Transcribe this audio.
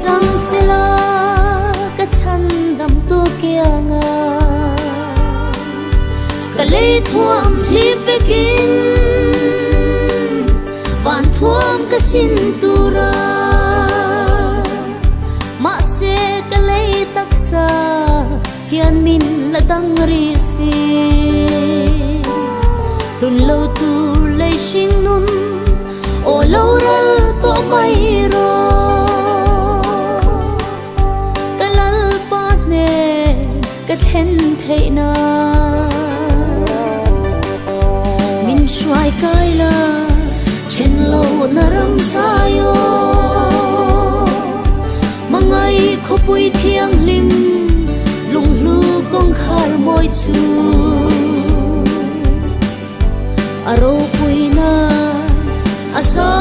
chẳng sẽ là cái chân đầm tua kia ngà cái lấy thuam liếp về kín vạn thuam cái xin tu ra mà sẽ cái lấy tắc xa hiền min là tăng risi luôn lâu tu lấy sinh nun ô lâu ra to mai ro cái lal pat ne cái then thấy na min xoay cái la trên lâu na ram sayo mangai khopui thiang lim lung lu kong khar moi chu aro puina asa